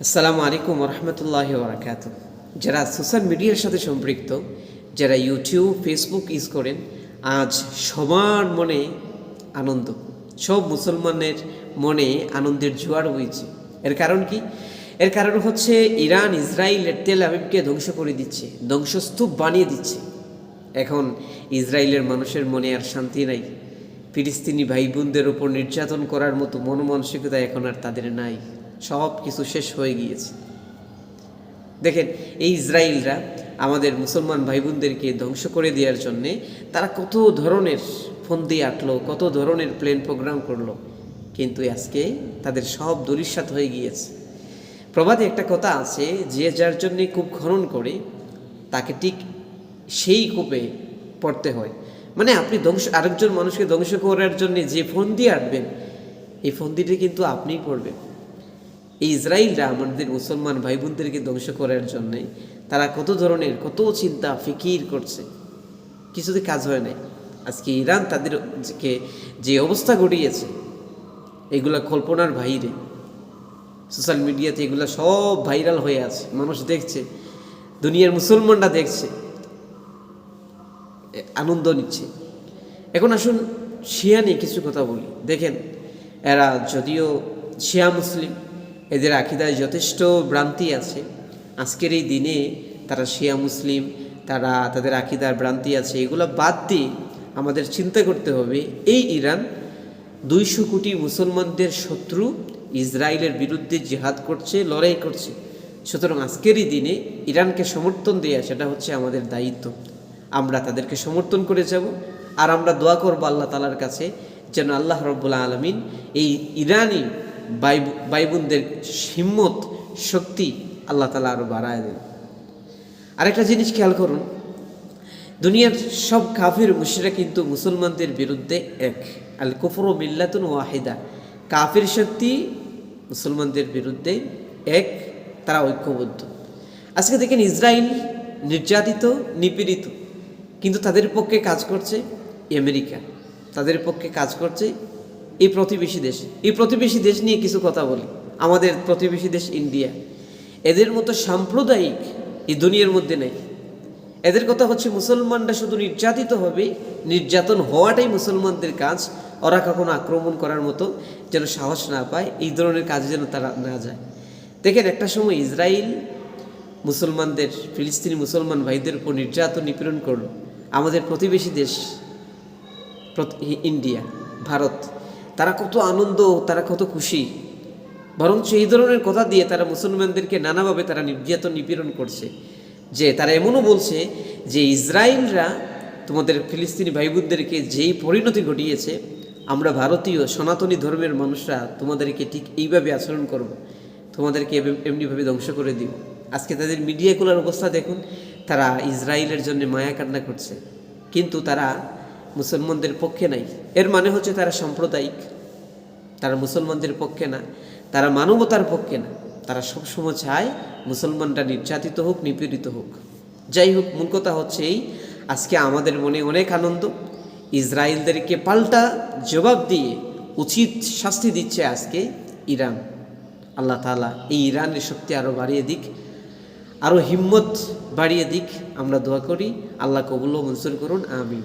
আসসালামু আলাইকুম রহমতুল্লাহি বারাকাতুহু। যারা সোশ্যাল মিডিয়ার সাথে সম্পৃক্ত, যারা ইউটিউব ফেসবুক ইউজ করেন, আজ সবার মনে আনন্দ, সব মুসলমানের মনে আনন্দের জোয়ার বইছে। এর কারণ কি? এর কারণ হচ্ছে ইরান ইসরায়েলের তেল আবিবকে ধ্বংস করে দিচ্ছে, ধ্বংসস্তূপ বানিয়ে দিচ্ছে। এখন ইসরায়েলের মানুষের মনে আর শান্তি নাই। ফিলিস্তিনি ভাই বোনদের ওপর নির্যাতন করার মতো মন মানসিকতা এখন আর তাদের নাই। সব কিছু শেষ হয়ে গিয়েছে। দেখেন, এই ইসরায়েলরা আমাদের মুসলমান ভাই বোনদেরকে ধ্বংস করে দেওয়ার জন্যে তারা কত ধরনের ফন্দি আঁটলো, কত ধরনের প্ল্যান প্রোগ্রাম করলো, কিন্তু আজকে তাদের সব দরিস্যাৎ হয়ে গিয়েছে। প্রবাদে একটা কথা আছে, যে যার জন্যে কূপ খনন করে তাকে ঠিক সেই কূপে পড়তে হয়। মানে আপনি আরেকজন মানুষকে ধ্বংস করার জন্যে যে ফন্দি আঁটবেন, এই ফন্দিটি কিন্তু আপনিই পড়বেন। এই ইসরায়েলরা আমাদের মুসলমান ভাই বোনদেরকে ধ্বংস করার জন্যে তারা কত ধরনের কত চিন্তা ফিকির করছে, কিছুতে কাজ হয় নাই। আজকে ইরান তাদেরকে যে অবস্থা ঘটিয়েছে, এগুলা কল্পনার বাইরে। সোশ্যাল মিডিয়াতে এগুলো সব ভাইরাল হয়ে আছে, মানুষ দেখছে, দুনিয়ার মুসলমানরা দেখছে, আনন্দ নিচ্ছে। এখন আসুন শিয়া নিয়ে কিছু কথা বলি। দেখেন, এরা যদিও শিয়া মুসলিম, এদের আকীদায় যথেষ্ট ভ্রান্তি আছে। আজকের এই দিনে তারা শিয়া মুসলিম, তারা তাদের আকীদার ভ্রান্তি আছে, এগুলো বাদ দিয়ে আমাদের চিন্তা করতে হবে, এই ইরান 200 কোটি মুসলমানদের শত্রু, ইসরায়েলের বিরুদ্ধে জিহাদ করছে, লড়াই করছে। সুতরাং আজকেরই দিনে ইরানকে সমর্থন দেয়া, সেটা হচ্ছে আমাদের দায়িত্ব। আমরা তাদেরকে সমর্থন করে যাব, আর আমরা দোয়া করব আল্লাহ তাআলার কাছে যেন আল্লাহ রাব্বুল আলামিন এই ইরানি ভাই বোনদের হিম্মত শক্তি আল্লাহ তাআলা আরও বাড়ায় দেন। আরেকটা জিনিস খেয়াল করুন, দুনিয়ার সব কাফির মুশরিক কিন্তু মুসলমানদের বিরুদ্ধে এক। আল কুফরু মিল্লাতুন ওয়াহিদা, কাফির শক্তি মুসলমানদের বিরুদ্ধে এক, তারা ঐক্যবদ্ধ। আজকে দেখেন, ইসরায়েল নির্যাতিত, নিপীড়িত, কিন্তু তাদের পক্ষে কাজ করছে আমেরিকা, তাদের পক্ষে কাজ করছে এই প্রতিবেশী দেশ। এই প্রতিবেশী দেশ নিয়ে কিছু কথা বলি। আমাদের প্রতিবেশী দেশ ইন্ডিয়া, এদের মতো সাম্প্রদায়িক এই দুনিয়ার মধ্যে নেই। এদের কথা হচ্ছে মুসলমানরা শুধু নির্যাতিত হবে, নির্যাতন হওয়াটাই মুসলমানদের কাজ। ওরা কখনো আক্রমণ করার মতো যেন সাহস না পায়, এই ধরনের কাজে যেন তারা না যায়। দেখেন, একটা সময় ইসরায়েল মুসলমানদের, ফিলিস্তিনি মুসলমান ভাইদের উপর নির্যাতন নিপীড়ন করলো। আমাদের প্রতিবেশী দেশ ইন্ডিয়া, ভারত, তারা কত আনন্দ, তারা কত খুশি। বরঞ্চ এই ধরনের কথা দিয়ে তারা মুসলমানদেরকে নানাভাবে তারা নির্যাতন নিপীড়ন করছে। যে তারা এমনও বলছে যে ইসরায়েলরা তোমাদের ফিলিস্তিনি ভাই বোনদেরকে যেই পরিণতি ঘটিয়েছে, আমরা ভারতীয় সনাতনী ধর্মের মানুষরা তোমাদেরকে ঠিক এইভাবে আচরণ করব, তোমাদেরকে এমনিভাবে ধ্বংস করে দিব। আজকে তাদের মিডিয়াগুলোর অবস্থা দেখুন, তারা ইসরায়েলের জন্য মায়া কান্না করছে, কিন্তু তারা মুসলমানদের পক্ষে নাই। এর মানে হচ্ছে তারা সাম্প্রদায়িক, তারা মুসলমানদের পক্ষে না, তারা মানবতার পক্ষে না। তারা সবসময় চায় মুসলমানরা নির্যাতিত হোক, নিপীড়িত হোক। যাই হোক, মূল কথা হচ্ছে এই, আজকে আমাদের মনে অনেক আনন্দ। ইসরায়েলদেরকে পাল্টা জবাব দিয়ে উচিত শাস্তি দিচ্ছে আজকে ইরান। আল্লাহ তাআলা এই ইরানের শক্তি আরও বাড়িয়ে দিক, আরও হিম্মত বাড়িয়ে দিক। আমরা দোয়া করি, আল্লাহ কবুল ও মঞ্জুর করুন, আমিন।